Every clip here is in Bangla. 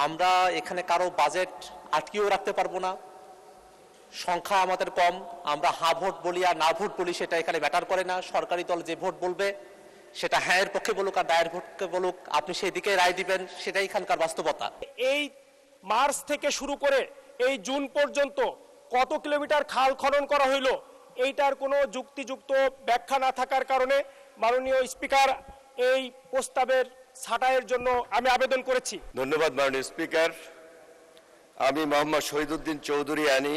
আমরা এখানে কারো বাজেট আটকিয়েও রাখতে পারবো না। সংখ্যা আমাদের কম, আমরা হা ভোট বলি আর না ভোট বলি সেটা এখানে ম্যাটার করে না। সরকারি দল যে ভোট বলবে সেটা হ্যাঁ এর পক্ষে বলুক আর দায়ের ভোটকে বলুক, আপনি সেই দিকে রায় দিবেন, সেটাই এখানকার বাস্তবতা। এই মার্চ থেকে শুরু করে এই জুন পর্যন্ত কত কিলোমিটার খাল খনন করা হইল, এইটার কোনো যুক্তিযুক্ত ব্যাখ্যা না থাকার কারণে মাননীয় স্পিকার এই প্রস্তাবের ছাঁটাইয়ের জন্য আমি আবেদন করেছি। ধন্যবাদ মাননীয় স্পিকার। আমি মোহাম্মদ শহীদুদ্দিন চৌধুরী আনি,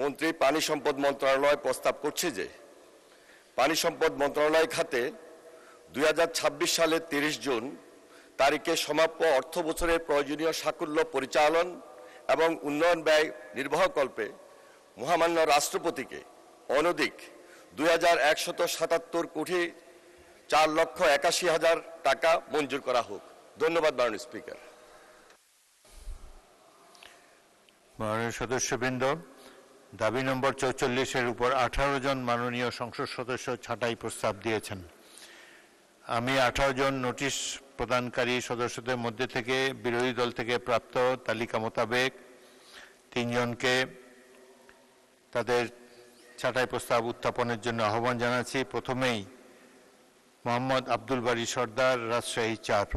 মন্ত্রী, পানি সম্পদ মন্ত্রণালয় প্রস্তাব করছি যে পানি সম্পদ মন্ত্রণালয় খাতে 2026 সালের 30 জুন তারিখে সমাপ্য অর্থ বছরের প্রয়োজনীয় সাকুল্য পরিচালন এবং উন্নয়ন ব্যয় নির্বাহকল্পে মহামান্য রাষ্ট্রপতিকে অনধিক 2177 কোটি 4,81,000 টাকা মঞ্জুর করা হোক। ধন্যবাদ মাননীয় স্পিকার। মাননীয় সদস্যবৃন্দ, দাবি নম্বর 44-এর উপর 18 জন মাননীয় সংসদ সদস্য ছাঁটাই প্রস্তাব দিয়েছেন। আমি 18 জন নোটিশ প্রদানকারী সদস্যদের মধ্যে থেকে বিরোধী দল থেকে প্রাপ্ত তালিকা মোতাবেক 3 জনকে তাদের ছাঁটাই প্রস্তাব উত্থাপনের জন্য আহ্বান জানাচ্ছি। প্রথমেই মোহাম্মদ আব্দুল বারী সর্দার, রাজশাহী 4।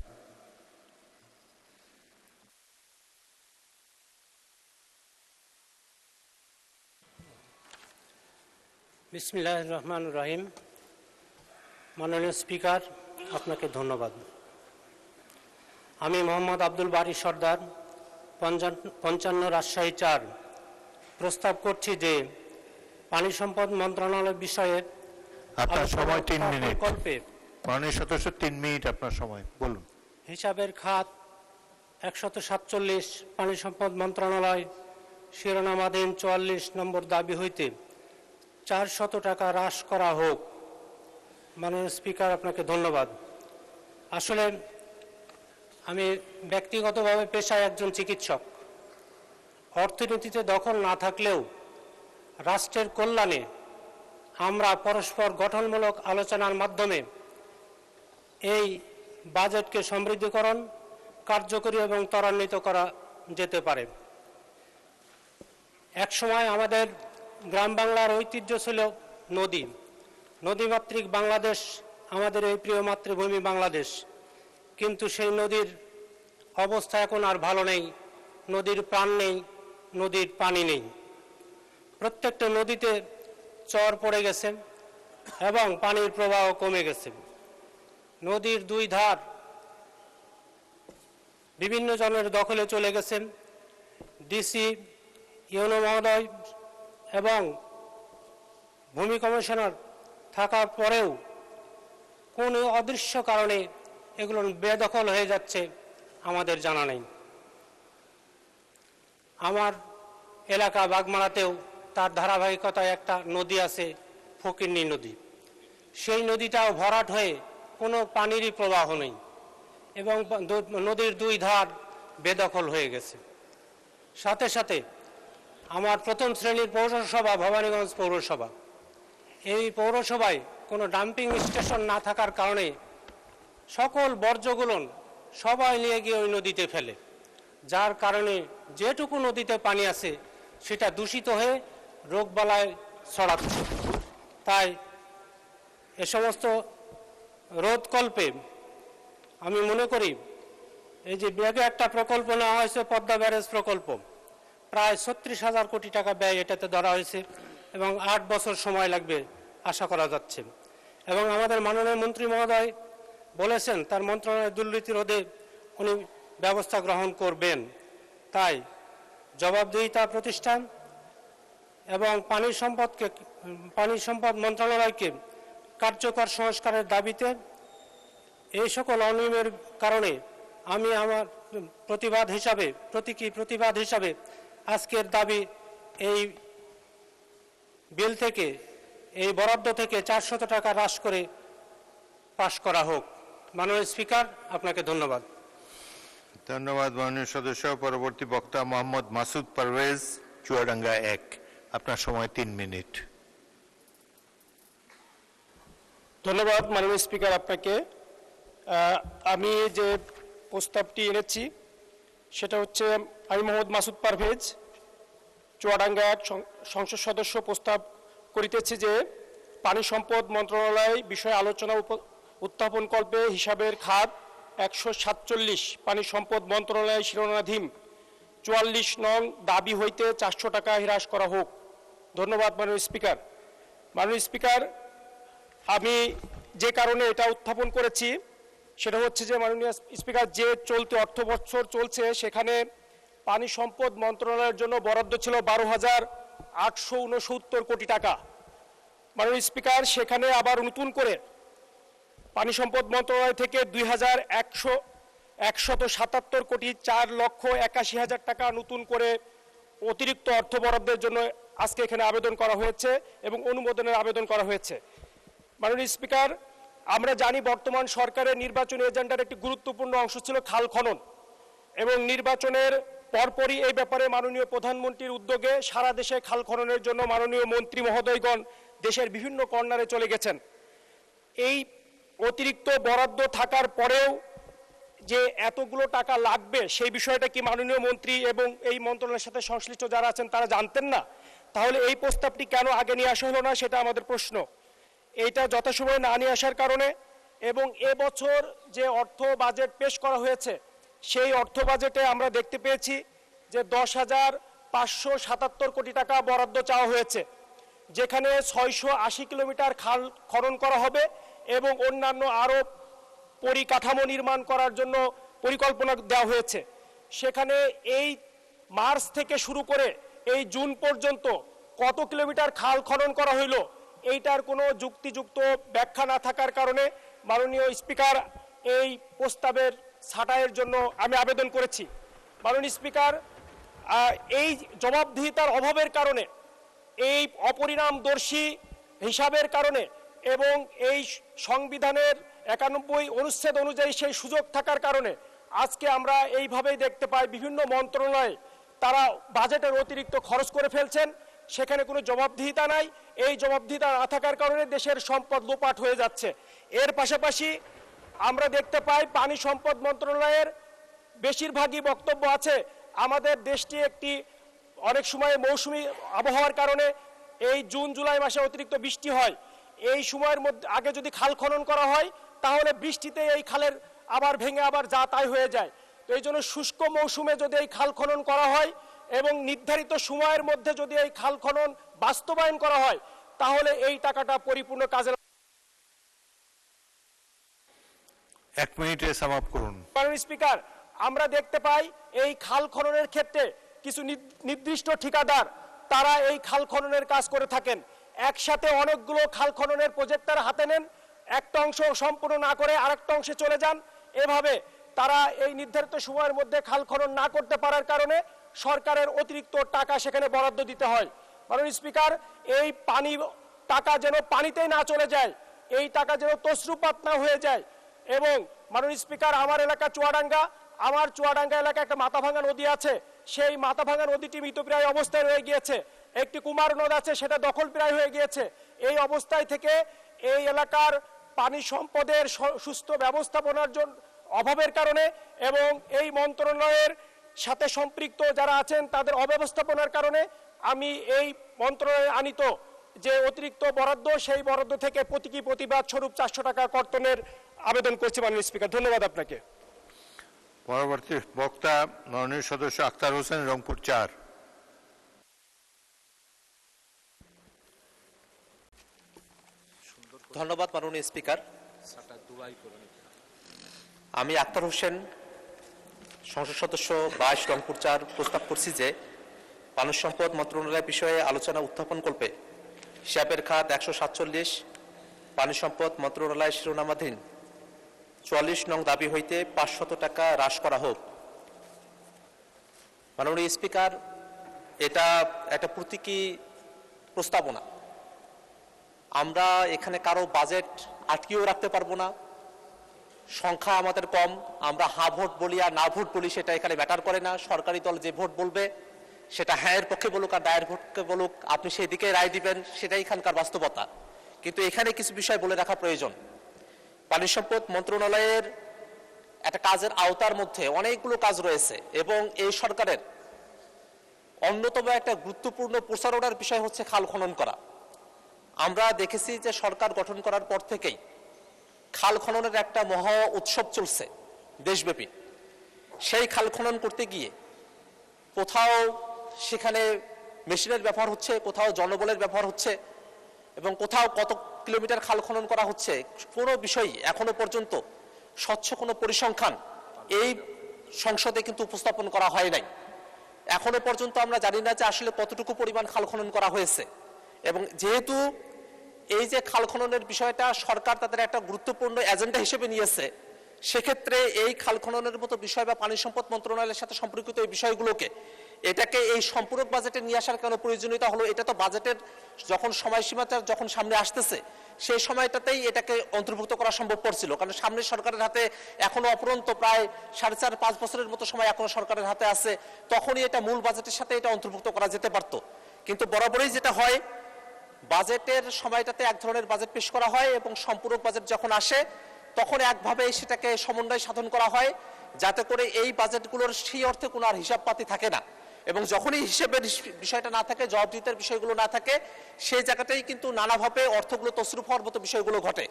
বিসমিল্লাহির রহমানির রহিম। মাননীয় স্পিকার, আপনাকে ধন্যবাদ। আমি মোহাম্মদ আব্দুল বারী সর্দার, 55 রাজশাহী 4 প্রস্তাব করছি যে পানি সম্পদ মন্ত্রণালয় বিষয়ে আপনার সময় 3 মিনিট। প্রকল্পে মাননীয় সদস্য 3 মিনিট আপনার সময়, বলুন। হিসাবের খাত 147 পানি সম্পদ মন্ত্রণালয় শিরোনামাধীন 44 নম্বর দাবি হইতে 400 টাকা হ্রাস করা হোক। মাননীয় স্পিকার, আপনাকে ধন্যবাদ। আসলে আমি ব্যক্তিগতভাবে পেশায় একজন চিকিৎসক। অর্থনীতিতে দখল না থাকলেও রাষ্ট্রের কল্যাণে আমরা পরস্পর গঠনমূলক আলোচনার মাধ্যমে এই বাজেটকে সমৃদ্ধকরণ, কার্যকরী এবং ত্বরান্বিত করা যেতে পারে। একসময় আমাদের গ্রাম বাংলার ঐতিহ্য ছিল নদী, নদীমাতৃক বাংলাদেশ আমাদের এই প্রিয় মাতৃভূমি বাংলাদেশ। কিন্তু সেই নদীর অবস্থা এখন আর ভালো নেই। নদীর প্রাণ নেই, নদীর পানি নেই। প্রত্যেকটা নদীতে চর পড়ে গেছে এবং পানির প্রবাহ কমে গেছে। নদীর দুই ধার বিভিন্ন জনের দখলে চলে গেছে। ডিসি, ইউনো মহোদয় এবং ভূমি কমিশনার থাকার পরেও কোনো অদৃশ্য কারণে এগুলো বেদখল হয়ে যাচ্ছে আমাদের জানা নেই। আমার এলাকা বাগমারাতেও তার ধারাবাহিকতায় একটা নদী আছে, ফকিরনী নদী। সেই নদীটাও ভরাট হয়ে কোনো পানিরই প্রবাহ নেই এবং নদীর দুই ধার বেদখল হয়ে গেছে। সাথে সাথে আমার প্রথম শ্রেণীর পৌরসভা ভবানীগঞ্জ পৌরসভা, এই পৌরসভায় কোনো ডাম্পিং স্টেশন না থাকার কারণে সকল বর্জ্যগুলো সবাই নিয়ে গিয়ে ওই নদীতে ফেলে, যার কারণে যেটুকু নদীতে পানি আছে সেটা দূষিত হয়ে রোগবালাই ছড়াচ্ছে। তাই এ সমস্ত রোধকল্পে আমি মনে করি এই যে ব্যাগে একটা প্রকল্প নেওয়া হয়েছে, পদ্মা ব্যারেজ প্রকল্প, প্রায় 36,000 কোটি টাকা ব্যয় এটাতে ধরা হয়েছে এবং 8 বছর সময় লাগবে আশা করা যাচ্ছে। এবং আমাদের মাননীয় মন্ত্রী মহোদয় বলেছেন তার মন্ত্রণালয়ের দুর্নীতি রোধে উনি ব্যবস্থা গ্রহণ করবেন। তাই জবাবদিহিতা প্রতিষ্ঠান এবং পানি সম্পদ মন্ত্রণালয়কে কার্যকর সংস্কারের দাবিতে এই সকল অনিয়মের কারণে আমি আমার প্রতিবাদ হিসাবে আজকের দাবি এই বিল থেকে, এই বরাদ্দ থেকে 400 টাকা হ্রাস করে পাশ করা হোক। মাননীয় স্পিকার, আপনাকে ধন্যবাদ। ধন্যবাদ মাননীয় সদস্য। পরবর্তী বক্তা মোহাম্মদ মাসুদ পারভেজ, চুয়াডাঙ্গা 1। আপনার সময় 3 মিনিট। ধন্যবাদ মাননীয় স্পিকার আপনাকে। আমি যে প্রস্তাবটি এনেছি সেটা হচ্ছে আমি মোহাম্মদ মাসুদ পারভেজ চুয়াডাঙ্গা এক সংসদ সদস্য প্রস্তাব করিতেছি যে পানি সম্পদ মন্ত্রণালয় বিষয়ে আলোচনা উত্থাপন কল্পে হিসাবের খাত 147 পানি সম্পদ মন্ত্রণালয় শিরোনাধীন 44 নং দাবি হইতে 400 টাকা হ্রাস করা হোক। ধন্যবাদ মাননীয় স্পিকার। মাননীয় স্পিকার, আমি যে কারণে এটা উত্থাপন করেছি সেটা হচ্ছে যে মাননীয় স্পিকার, যে চলতি অর্থ বছর চলছে সেখানে পানি সম্পদ মন্ত্রণালয়ের জন্য বরাদ্দ ছিল 12,869 কোটি টাকা। মাননীয় স্পিকার, সেখানে আবার নতুন করে পানি সম্পদ মন্ত্রণালয় থেকে 2,177 কোটি 4,81,000 টাকা নতুন করে অতিরিক্ত অর্থ বরাদ্দের জন্য আজকে এখানে আবেদন করা হয়েছে এবং অনুমোদনের আবেদন করা হয়েছে। মাননীয় স্পিকার, আমরা জানি বর্তমান সরকারের নির্বাচনী এজেন্ডার একটি গুরুত্বপূর্ণ অংশ ছিল খাল খনন এবং নির্বাচনের পরপরই এই ব্যাপারে মাননীয় প্রধানমন্ত্রীর উদ্যোগে সারা দেশে খাল খননের জন্য মাননীয় মন্ত্রী মহোদয়গণ দেশের বিভিন্ন কর্নারে চলে গেছেন। এই অতিরিক্ত বরাদ্দ থাকার পরেও যে এতগুলো টাকা লাগবে সেই বিষয়টা কি মাননীয় মন্ত্রী এবং এই মন্ত্রণালয়ের সাথে সংশ্লিষ্ট যারা আছেন তারা জানতেন না? তাহলে এই প্রস্তাবটি কেন আগে নিয়ে আসা হলো না, সেটা আমাদের প্রশ্ন। এইটা যথাসময়ে না নিয়ে আসার কারণে এবং এবছর যে অর্থ বাজেট পেশ করা হয়েছে সেই অর্থ বাজেটে আমরা দেখতে পেয়েছি যে 10,577 কোটি টাকা বরাদ্দ চাওয়া হয়েছে, যেখানে 680 কিলোমিটার খাল খনন করা হবে এবং অন্যান্য আরও পরিকাঠামো নির্মাণ করার জন্য পরিকল্পনা দেওয়া হয়েছে। সেখানে এই মার্চ থেকে শুরু করে এই জুন পর্যন্ত কত কিলোমিটার খাল খনন করা হইল এইটার কোনো যুক্তিযুক্ত ব্যাখ্যা না থাকার কারণে মাননীয় স্পিকার এই প্রস্তাবের ছাঁটাইয়ের জন্য আমি আবেদন করেছি। মাননীয় স্পিকার, এই জবাবদিহিতার অভাবের কারণে, এই অপরিণামদর্শী হিসাবের কারণে এবং এই সংবিধানের 91 অনুচ্ছেদ অনুযায়ী সেই সুযোগ থাকার কারণে আজকে আমরা এইভাবেই দেখতে পাই বিভিন্ন মন্ত্রণালয়ে তারা বাজেটের অতিরিক্ত খরচ করে ফেলছেন, সেখানে কোনো জবাবদিহিতা নাই। এই জবাবদিহিতা না থাকার কারণে দেশের সম্পদ লোপাট হয়ে যাচ্ছে। এর পাশাপাশি আমরা দেখতে পাই পানি সম্পদ মন্ত্রণালয়ের বেশিরভাগই বক্তব্য আছে আমাদের দেশটি একটি অনেক সময় মৌসুমী আবহাওয়ার কারণে এই জুন জুলাই মাসে অতিরিক্ত বৃষ্টি হয়, এই সময়ের মধ্যে আগে যদি খাল খনন করা হয় তাহলে বৃষ্টিতে এই খালের আবার ভেঙে আবার যা তাই হয়ে যায়। তো এই জন্য শুষ্ক মৌসুমে যদি এই খাল খনন করা হয় এবং নির্ধারিত সময়ের মধ্যে যদি এই খাল খনন বাস্তবায়ন করা হয় তাহলে এই টাকাটা পরিপূর্ণ কাজে। 1 মিনিটে সামাপ করুন। মাননীয় স্পিকার, আমরা দেখতে পাই এই খাল খননের ক্ষেত্রে কিছু নির্দিষ্ট ঠিকাদার তারা এই খাল খননের কাজ করে থাকেন। একসাথে অনেকগুলো খাল খননের প্রজেক্ট তারা হাতে নেন, একটা অংশ সম্পূর্ণ না করে আরেকটা অংশে চলে যান। এভাবে তারা এই নির্ধারিত সময়ের মধ্যে খাল খনন না করতে পারার কারণে সরকারের অতিরিক্ত টাকা সেখানে বরাদ্দ দিতে হয়। মাননীয় স্পিকার, এই টাকা যেন পানিতেই না চলে যায়, এই টাকা যেন তছরূপাত না হয়ে যায়। এবং মাননীয় স্পিকার, আমার এলাকা চুয়াডাঙ্গা, আমার চুয়াডাঙ্গা এলাকায় একটা মাথাভাঙ্গা নদী আছে, সেই মাথাভাঙ্গা নদীটি মৃতপ্রায় অবস্থায় রয়ে গিয়েছে। একটি কুমার নদ আছে, সেটা দখলপ্রায় হয়ে গিয়েছে। এই অবস্থায় থেকে এই এলাকার পানি সম্পদের সুস্থ ব্যবস্থাপনার জন্য অভাবের কারণে এবং এই মন্ত্রণালয়ের সাথে সম্পৃক্ত যারা আছেন তাদের অব্যবস্থাপনার কারণে আমি এই মন্ত্রণালয়ে আনিত যে অতিরিক্ত বরাদ্দ সেই বরাদ্দ থেকে প্রতীকী প্রতিবাদ স্বরূপ 400 টাকা কর্তনের আবেদন করছি। মাননীয় স্পিকার, ধন্যবাদ আপনাকে। পরবর্তী বক্তা মাননীয় সদস্য আখতার হোসেন, রংপুর 4। ধন্যবাদ মাননীয় স্পিকার। আমি আখতার হোসেন, সংসদ সদস্য 22 রংপুর 4 প্রস্তাব করছি যে পানি সম্পদ মন্ত্রণালয় বিষয়ে আলোচনা উত্থাপন কল্পে হিসাবের খাত 147 পানি সম্পদ মন্ত্রণালয় শিরোনামাধীন 44 নং দাবি হইতে 500 টাকা হ্রাস করা হোক। মাননীয় স্পিকার, এটা একটা প্রতীকী প্রস্তাবনা। আমরা এখানে কারো বাজেট আটকিয়েও রাখতে পারবো না। সংখ্যা আমাদের কম, আমরা হা ভোট বলি আর না ভোট বলি সেটা এখানে ম্যাটার করে না। সরকারি দল যে ভোট বলবে সেটা হ্যাঁয়ের পক্ষে বলুক আর দায়ের পক্ষে বলুক, আপনি সেই দিকে রায় দিবেন, সেটাই এখানকার বাস্তবতা। কিন্তু এখানে কিছু বিষয় বলে রাখা প্রয়োজন। পানি সম্পদ মন্ত্রণালয়ের একটা কাজের আওতার মধ্যে অনেকগুলো কাজ রয়েছে এবং এই সরকারের অন্যতম একটা গুরুত্বপূর্ণ প্রচারণার বিষয় হচ্ছে খাল খনন করা। আমরা দেখেছি যে সরকার গঠন করার পর থেকেই খাল খননের একটা মহা উৎসব চলছে দেশব্যাপী। সেই খাল খনন করতে গিয়ে কোথাও সেখানে মেশিনের ব্যবহার হচ্ছে, কোথাও জনবলের ব্যবহার হচ্ছে এবং কোথাও কত কিলোমিটার খাল খনন করা হচ্ছে, কোনো বিষয়ই এখনো পর্যন্ত স্বচ্ছ কোনো পরিসংখ্যান এই সংসদে কিন্তু উপস্থাপন করা হয় নাই। এখনো পর্যন্ত আমরা জানি না যে আসলে কতটুকু পরিমাণ খাল খনন করা হয়েছে। এবং যেহেতু এই যে খাল খননের বিষয়টা সরকার তাদের একটা গুরুত্বপূর্ণ এজেন্ডা হিসেবে নিয়েছে, সেক্ষেত্রে এই খাল খননের মতো বিষয় বা পানি সম্পদ মন্ত্রণালয়ের সাথে সম্পর্কিত এই বিষয়গুলোকে এটাকে এই সম্পূরক বাজেটে নিয়ে আসার কেন প্রয়োজনীয়তা হলো, এটা তো বাজেটের যখন সময়সীমাটা যখন সামনে আসতেছে সেই সময়টাতেই এটাকে অন্তর্ভুক্ত করা সম্ভবপর ছিল। কারণ সামনে সরকারের হাতে এখনো অপরন্ত প্রায় 4.5-5 বছরের মতো সময় এখনো সরকারের হাতে আছে, তখনই এটা মূল বাজেটের সাথে এটা অন্তর্ভুক্ত করা যেতে পারত। কিন্তু বরাবরই যেটা হয়, বাজেটের সময়টাতে এক ধরনের বাজেট পেশ করা হয় এবং সম্পূরক বাজেট যখন আসে তখন একভাবে সেটাকে সমন্বয় সাধন করা হয়, যাতে করে এই বাজেটগুলোর সেই অর্থে কোনো আর হিসাবপাতি থাকে না। এবং যখনই হিসেবের বিষয়টা না থাকে, জবাবদিহিতার বিষয়গুলো না থাকে, সেই জায়গাটাই কিন্তু নানাভাবে অর্থগুলো তছরূপ হওয়ার মতো বিষয়গুলো ঘটে।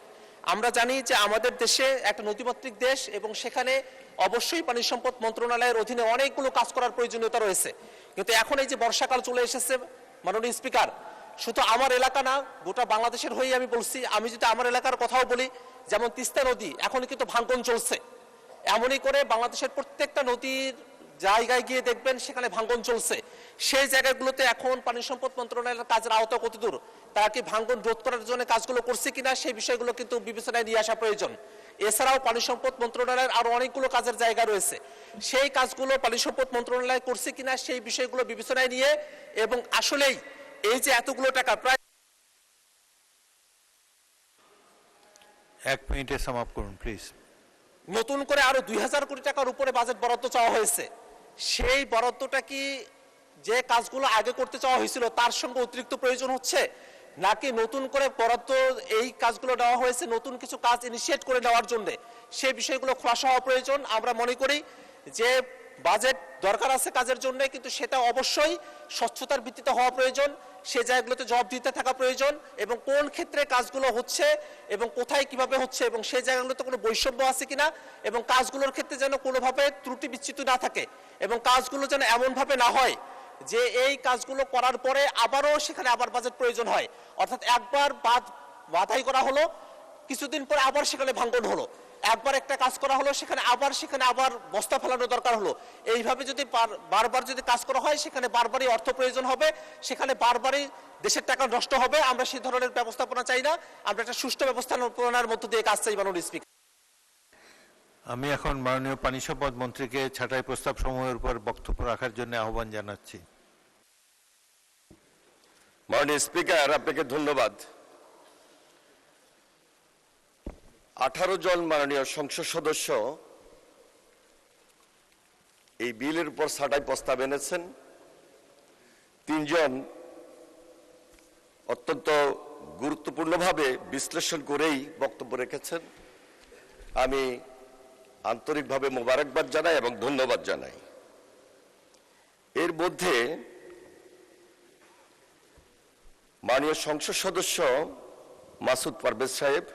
আমরা জানি যে আমাদের দেশে একটা নদীমাতৃক দেশ এবং সেখানে অবশ্যই পানি সম্পদ মন্ত্রণালয়ের অধীনে অনেকগুলো কাজ করার প্রয়োজনীয়তা রয়েছে। কিন্তু এখন এই যে বর্ষাকাল চলে এসেছে, মাননীয় স্পিকার, শুধু আমার এলাকা না, গোটা বাংলাদেশের হয়েই আমি বলছি। আমি যদি আমার এলাকার কথাও বলি, যেমন তিস্তা নদী এখন কিন্তু ভাঙন চলছে। এমনই করে বাংলাদেশের প্রত্যেকটা নদীর জায়গায় গিয়ে দেখবেন সেখানে ভাঙন চলছে। সেই জায়গাগুলোতে এখন পানি সম্পদ মন্ত্রণালয়ের কাজের আওতা কতদূর, তারা কি ভাঙন রোধ করার জন্য কাজগুলো করছে কিনা, সেই বিষয়গুলো কিন্তু বিবেচনায় নিয়ে আসা প্রয়োজন। এছাড়াও পানি সম্পদ মন্ত্রণালয়ের আরো অনেকগুলো কাজের জায়গা রয়েছে, সেই কাজগুলো পানি সম্পদ মন্ত্রণালয় করছে কিনা সেই বিষয়গুলো বিবেচনায় নিয়ে এবং আসলেই এই যে এতগুলো টাকা, প্রায় 1 মিনিটে সমাপ্ত করুন প্লিজ। নতুন করে আরো 2000 কোটি টাকার উপরে বাজেট বরাদ্দ চাওয়া হয়েছে। সেই বরাদ্দটা কি যে কাজগুলো আগে করতে চাওয়া হয়েছিল তার সঙ্গে অতিরিক্ত প্রয়োজন হচ্ছে, নাকি নতুন করে বরাদ্দ এই কাজগুলো নেওয়া হয়েছে নতুন কিছু কাজ ইনিশিয়েট করে নেওয়ার জন্য, সেই বিষয়গুলো খোলাসা হওয়া প্রয়োজন। আমরা মনে করি যে বাজেট দরকার আছে কাজের জন্য, কিন্তু সেটা অবশ্যই স্বচ্ছতার ভিত্তিতে হওয়া প্রয়োজন, সে জায়গাগুলোতে জবাবদিহিতা থাকা প্রয়োজন এবং কোন ক্ষেত্রে কাজগুলো হচ্ছে এবং কোথায় কিভাবে হচ্ছে এবং সেই জায়গাগুলোতে কোনো বৈষম্য আছে কিনা এবং কাজগুলোর ক্ষেত্রে যেন কোনোভাবে ত্রুটি বিচ্যুতি না থাকে এবং কাজগুলো যেন এমনভাবে না হয় যে এই কাজগুলো করার পরে আবারও সেখানে আবার বাজেট প্রয়োজন হয়। অর্থাৎ একবার বাধাই করা হলো, কিছুদিন পরে আবার সেখানে ভাঙন হলো, একবার একটা কাজ করা হলো সেখানে আবার বস্তা ফেলানো দরকার হলো। এইভাবে যদি বারবার যদি কাজ করা হয় সেখানে বারবারই অর্থ প্রয়োজন হবে, সেখানে বারবারই দেশের টাকা নষ্ট হবে। আমরা সেই ধরনের ব্যবস্থাপনা চাই না, আমরা একটা সুষ্ঠু ব্যবস্থাপনার মধ্য দিয়ে কাজ চাই। মাননীয় স্পিকার, আমি এখন মাননীয় পানি সম্পদ মন্ত্রীকে ছাঁটাই প্রস্তাব সমূহের উপর বক্তব্য রাখার জন্য আহ্বান জানাচ্ছি। মাননীয় স্পিকার, আপনাকে ধন্যবাদ। 18 জন মাননীয় সংসদ সদস্য এই বিলের উপর ছাঁটাই প্রস্তাব এনেছেন। 3 জন অত্যন্ত গুরুত্বপূর্ণভাবে বিশ্লেষণ করেই বক্তব্য রেখেছেন। আমি আন্তরিকভাবে মোবারকবাদ জানাই এবং ধন্যবাদ জানাই। এর মধ্যে মাননীয় সংসদ সদস্য মাসুদ পারভেজ সাহেব,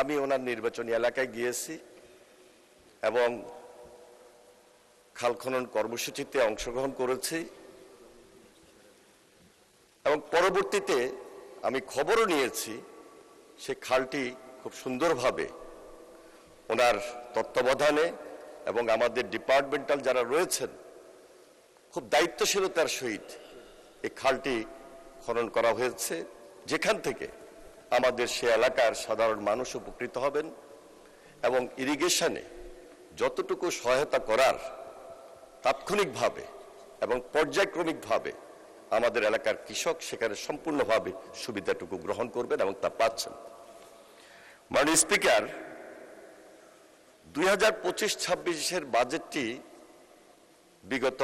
আমি ওনার নির্বাচনী এলাকায় গিয়েছি এবং খাল খনন কর্মসূচিতে অংশগ্রহণ করেছি এবং পরবর্তীতে আমি খবরও নিয়েছি সে খালটি খুব সুন্দরভাবে ওনার তত্ত্বাবধানে এবং আমাদের ডিপার্টমেন্টাল যারা রয়েছেন খুব দায়িত্বশীলতার সহিত এই খালটি খনন করা হয়েছে, যেখান থেকে আমাদের সে এলাকার সাধারণ মানুষ উপকৃত হবেন এবং ইরিগেশনে যতটুকু সহায়তা করার তাৎক্ষণিকভাবে এবং পর্যায়ক্রমিকভাবে আমাদের এলাকার কৃষক সেখানে সম্পূর্ণভাবে সুবিধাটুকু গ্রহণ করবেন এবং তা পাচ্ছেন। মাননীয় স্পিকার, 2025-26-এর বাজেটটি বিগত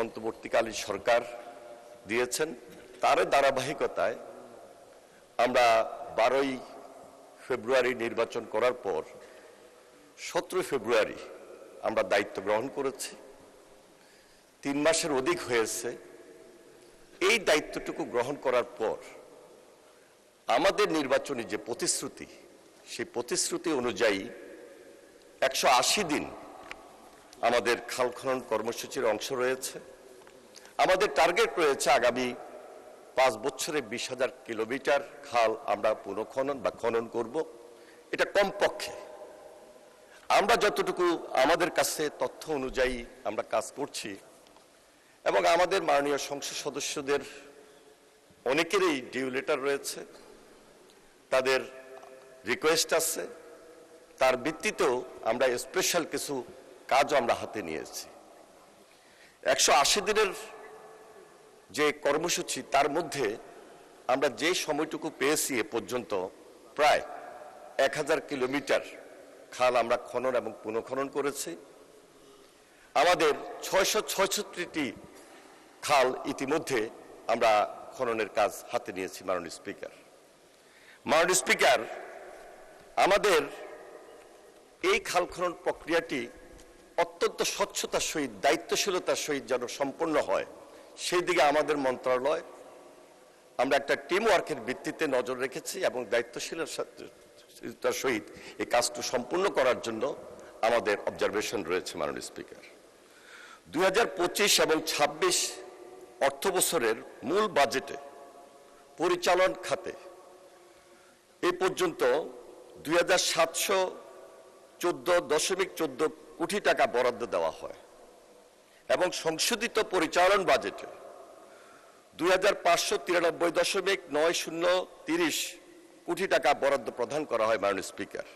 অন্তর্বর্তীকালীন সরকার দিয়েছেন। তার ধারাবাহিকতায় আমরা 12ই ফেব্রুয়ারি নির্বাচন করার পর 17 ফেব্রুয়ারি আমরা দায়িত্ব গ্রহণ করেছি। 3 মাসের অধিক হয়েছে। এই দায়িত্বটুকু গ্রহণ করার পর আমাদের নির্বাচনী যে প্রতিশ্রুতি, সেই প্রতিশ্রুতি অনুযায়ী 180 দিন আমাদের খাল খনন কর্মসূচির অংশ রয়েছে। আমাদের টার্গেট রয়েছে আগামী 5 বছরে 20,000 কিলোমিটার খাল আমরা পুনঃখনন বা খনন করব। এটা কমপক্ষে আমরা যতটুকু আমাদের কাছে তথ্য অনুযায়ী আমরা কাজ করছি, এবং আমাদের মাননীয় সংসদ সদস্যদের অনেকেরই ডিউ লেটার রয়েছে, তাদের রিকোয়েস্ট আছে, তার ভিত্তিতেও আমরা স্পেশাল কিছু কাজও আমরা হাতে নিয়েছি। 180 দিনের যে কর্মসূচি, তার মধ্যে আমরা যে সময়টুকু পেয়েছি এ পর্যন্ত প্রায় 1000 কিলোমিটার খাল আমরা খনন এবং পুনঃখনন করেছি। আমাদের 666টি খাল ইতিমধ্যে আমরা খননের কাজ হাতে নিয়েছি। মাননীয় স্পিকার, আমাদের এই খাল খনন প্রক্রিয়াটি অত্যন্ত স্বচ্ছতার সহিত, দায়িত্বশীলতার সহিত যেন সম্পন্ন হয়, সেই দিকে আমাদের মন্ত্রণালয় আমরা একটা টিম ওয়ার্কের ভিত্তিতে নজর রেখেছি, এবং দায়িত্বশীলতার সহিত এই কাজটি সম্পূর্ণ করার জন্য আমাদের অবজারভেশন রয়েছে। মাননীয় স্পিকার, 2025 এবং 26 অর্থ বছরের মূল বাজেটে পরিচালন খাতে এ পর্যন্ত 2714.14 কোটি টাকা বরাদ্দ দেওয়া হয়, এবং সংশোধিত পরিচালন বাজেটে 2593.9030 কোটি টাকা বরাদ্দ প্রদান করা হয়। মাননীয় স্পিকার,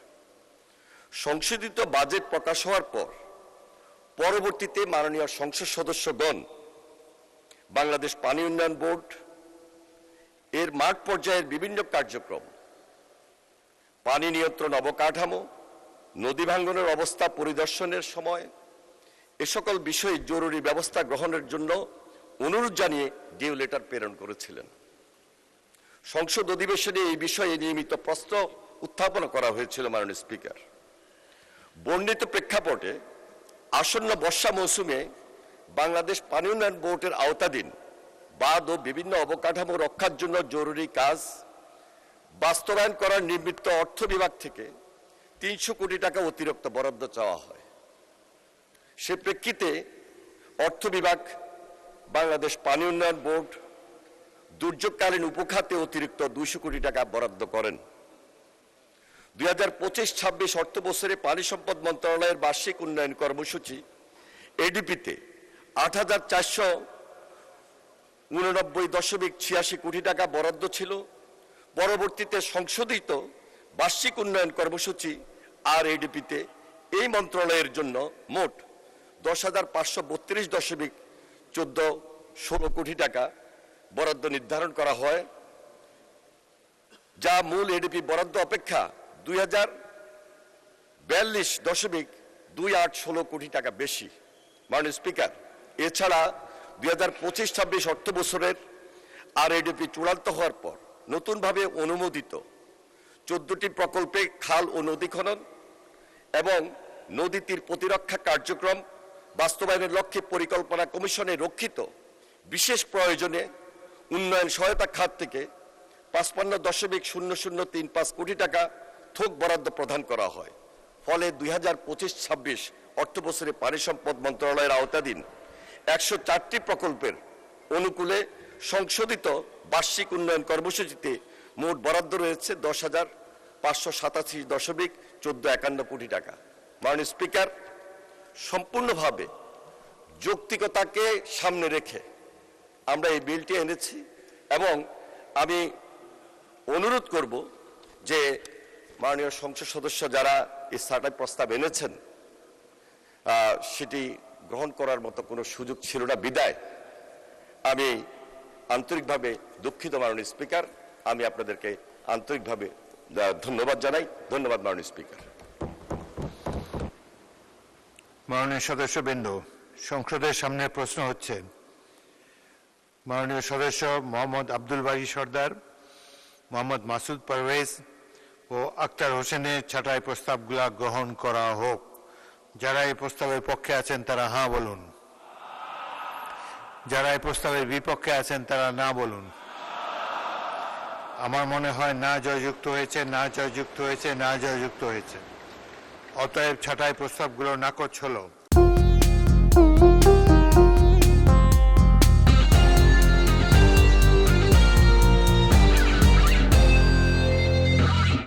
সংশোধিত বাজেট প্রকাশ হওয়ার পর পরবর্তীতে মাননীয় সংসদ সদস্যগণ বাংলাদেশ পানি উন্নয়ন বোর্ড এর মাঠ পর্যায়ের বিভিন্ন কার্যক্রম, পানি নিয়ন্ত্রণ অবকাঠামো, নদী ভাঙ্গনের অবস্থা পরিদর্শনের সময় এ সকল বিষয়ে জরুরি ব্যবস্থা গ্রহণের জন্য অনুরোধ জানিয়ে ডিউ লেটার প্রেরণ করেছিলেন। সংসদ অধিবেশনে এই বিষয়ে নিয়মিত প্রশ্ন উত্থাপন করা হয়েছিল। মাননীয় স্পিকার, বর্ণিত প্রেক্ষাপটে আসন্ন বর্ষা মৌসুমে বাংলাদেশ পানি উন্নয়ন বোর্ডের আওতাধীন বাঁধ ও বিভিন্ন অবকাঠামো রক্ষার জন্য জরুরি কাজ বাস্তবায়ন করার নিমিত্ত অর্থ বিভাগ থেকে 300 কোটি টাকা অতিরিক্ত বরাদ্দ চাওয়া হয়। সে প্রেক্ষিতে অর্থ বিভাগ বাংলাদেশ পানি উন্নয়ন বোর্ড দুর্যোগকালীন উপখাতে অতিরিক্ত 200 কোটি টাকা বরাদ্দ করেন। 2025-26 অর্থ বছরে পানি সম্পদ মন্ত্রণালয়ের বার্ষিক উন্নয়ন কর্মসূচি এডিপিতে 8,489.86 কোটি টাকা বরাদ্দ ছিল। পরবর্তীতে সংশোধিত বার্ষিক উন্নয়ন কর্মসূচি আর এডিপিতে এই মন্ত্রণালয়ের জন্য মোট 10,532.16 কোটি টাকা বরাদ্দ নির্ধারণ করা হয়, যা মূল এডিপি বরাদ্দ অপেক্ষা 2042.2816 কোটি টাকা বেশি। মাননীয় স্পিকার, এছাড়া 2025-26 অর্থ বছরের আর এডিপি চূড়ান্ত হওয়ার পর নতুনভাবে অনুমোদিত 14টি প্রকল্পে খাল ও নদী খনন এবং নদী তীর প্রতিরক্ষা কার্যক্রম বাস্তবায়নের লক্ষ্যে পরিকল্পনা কমিশনে রক্ষিত বিশেষ প্রয়োজনে উন্নয়ন সহায়তা খাত থেকে 55.0035 কোটি টাকা থোক বরাদ্দ প্রদান করা হয়। ফলে 2025-26 অর্থ বছরে পানি সম্পদ মন্ত্রণালয়ের আওতাধীন 104টি প্রকল্পের অনুকূলে সংশোধিত বার্ষিক উন্নয়ন কর্মসূচিতে মোট বরাদ্দ রয়েছে 10,587.1451 কোটি টাকা। মাননীয় স্পিকার, সম্পূর্ণভাবে যৌক্তিকতাকে সামনে রেখে আমরা এই বিলটি এনেছি, এবং আমি অনুরোধ করব যে মাননীয় সংসদ সদস্য যারা এই সার্টাই প্রস্তাব এনেছেন সেটি গ্রহণ করার মতো কোনো সুযোগ ছিল না বিদায় আমি আন্তরিকভাবে দুঃখিত। মাননীয় স্পিকার, আমি আপনাদেরকে আন্তরিকভাবে ধন্যবাদ জানাই। ধন্যবাদ মাননীয় স্পিকার। মাননীয় সদস্যবৃন্দ, সংসদের সামনে প্রশ্ন হচ্ছে মাননীয় সদস্য মোহাম্মদ আব্দুল বারী সরদার, মোহাম্মদ মাসুদ পারভেজ, ও আক্তার হোসেনের ছাঁটাই প্রস্তাবগুলো গ্রহণ করা হোক। যারা এই প্রস্তাবের পক্ষে আছেন তারা হাঁ বলুন, যারা এই প্রস্তাবের বিপক্ষে আছেন তারা না বলুন। আমার মনে হয় না জয়যুক্ত হয়েছে, না জয়যুক্ত হয়েছে, না জয়যুক্ত হয়েছে। অতএব ছাঁটাই প্রস্তাবগুলো নাকচ হলো।